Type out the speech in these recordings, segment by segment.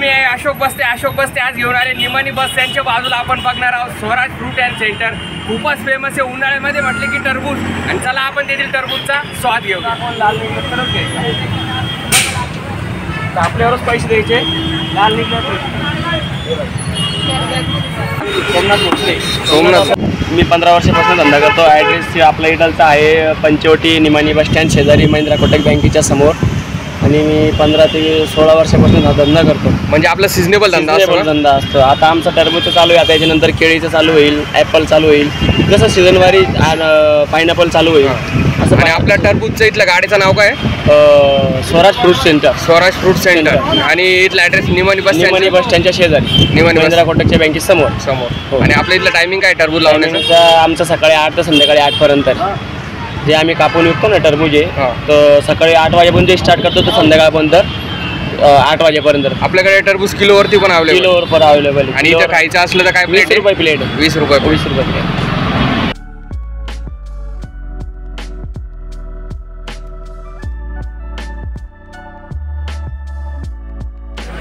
मी अशोक बस्ते आज घेऊन आले निमानी बस स्टँडच्या बाजूला आपण बघणार आहोत स्वराज फ्रूट अँड सेंटर। खूपच फेमस आहे उन्हाळ्यामध्ये म्हटले की टरबूज, आणि चला आपण तेथील टरबूजचा स्वाद घेऊ। लाल निघालं तर आपल्यावरच पैसे द्यायचे। लाल निघालं सोमनाथ। मी 15 वर्षापासून धंदा करतो। ॲड्रेस आपला इथलचा आहे पंचवटी निमानी बस स्टँड शेजारी महिंद्रा कोटक बँकेच्या समोर, आणि मी 15 ते 16 वर्षापासून हा धंदा करतो। म्हणजे आपला सिजनेबल धंदा असतो। आता आमचा टरबूजचं चालू आहे, आता याच्यानंतर केळीचं चालू होईल, ॲपल चालू होईल, जसं सीझनवारी पायनॅपल चालू होईल असं। आणि आपल्या टरबूजचं इथलं गाडीचं नाव काय? Swaraj fruit centre. Swaraj fruit centre. आणि इथला ॲड्रेस निमानी बस स्टँडच्या शेजारी, निमानी महिंद्रा कोटकच्या बँके समोर। आणि आपल्या इथलं टायमिंग काय टरबूज लावण्याचं? आमचं सकाळी 8 ते संध्याकाळी 8 पर्यंत। जे आम्ही कापून विकतो ना टरबूज आहे, तर सकाळी 8 वाजेपर्यंत जे स्टार्ट करतो, तर संध्याकाळपर्यंत 8 वाजेपर्यंत। आपल्याकडे टरबूज किलोवरती पण अवेलेबल। आणि इथं खायचं असलं तर काय? 20 रुपये प्लेट। 20 रुपये प्लेट।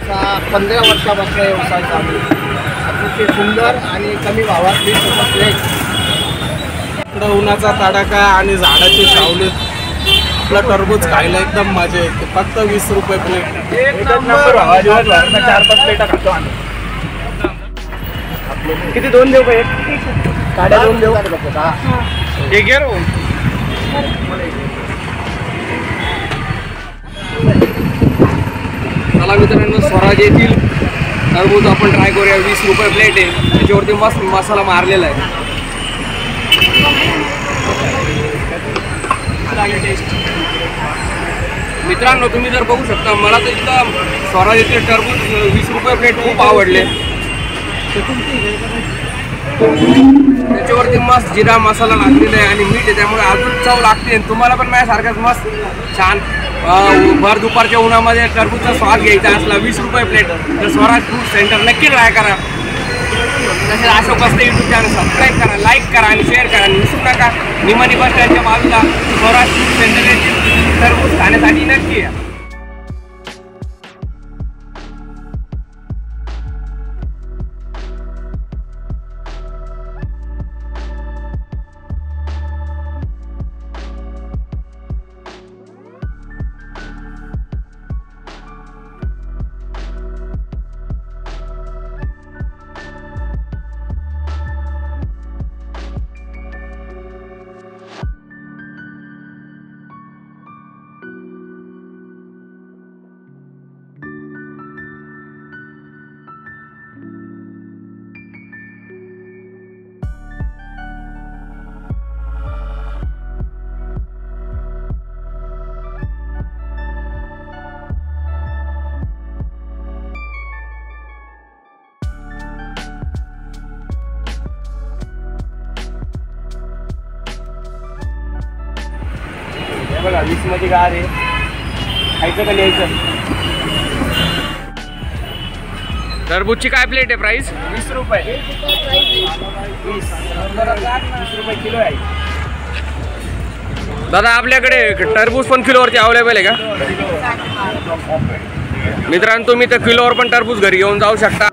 चा 15 वर्षापासून व्यवसाय चालू आहे। अतिशय सुंदर आणि कमी भावात 20 रुपये प्लेट। इकडं उन्हाचा तडाखा आणि झाडाची सावलीत आपला टरबूज खायला एकदम मजा येते। फक्त 20 रुपये प्लेट। एक नंबर भावा, 4-5 प्लेटा खातो आम्ही। किती? 2 देऊ का? काड्या 2 देऊ। हे घे रो। चला मित्रांनो, स्वराज येथील टरबूज आपण ट्राय करूया। 20 रुपये प्लेट आहे, त्याच्यावरती मस्त मसाला मारलेला आहे। मित्रांनो तुम्ही जर बघू शकता, मला तर इथं स्वराज येथील टरबूज 20 रुपये प्लेट खूप आवडले। त्याच्यावरती मस्त जिरा मसाला लागलेला आहे आणि मीठ आहे, त्यामुळे अजून चव लागते। तुम्हाला पण माझ्यासारखाच मस्त छान भर दुपारच्या उन्हामध्ये टरबूजचा स्वाद घ्यायचा असला 20 रुपये प्लेट, तर स्वराज फ्रूट सेंटर नक्की ट्राय करा। तसेच अशोक बस्ते यूट्यूब चॅनल सबस्क्राईब करा, लाईक करा आणि शेअर करा। आणि विसरू नका, निमानी बस स्टँडच्या बाजूला स्वराज फ्रूट सेंटर येथील टरबूज खाण्यासाठी नक्की या। बघा 20 मध्ये गार आहे, खायचं का न्यायचं? टरबूजची काय प्लेट आहे प्राइस? 20 रुपये। 20 रुपये किलो आहे। दादा आपल्याकडे टरबूज पण किलोवरती अवेलेबल आहे का? मित्रांनो तुम्ही तर किलोवर पण टरबूज घरी घेऊन जाऊ शकता।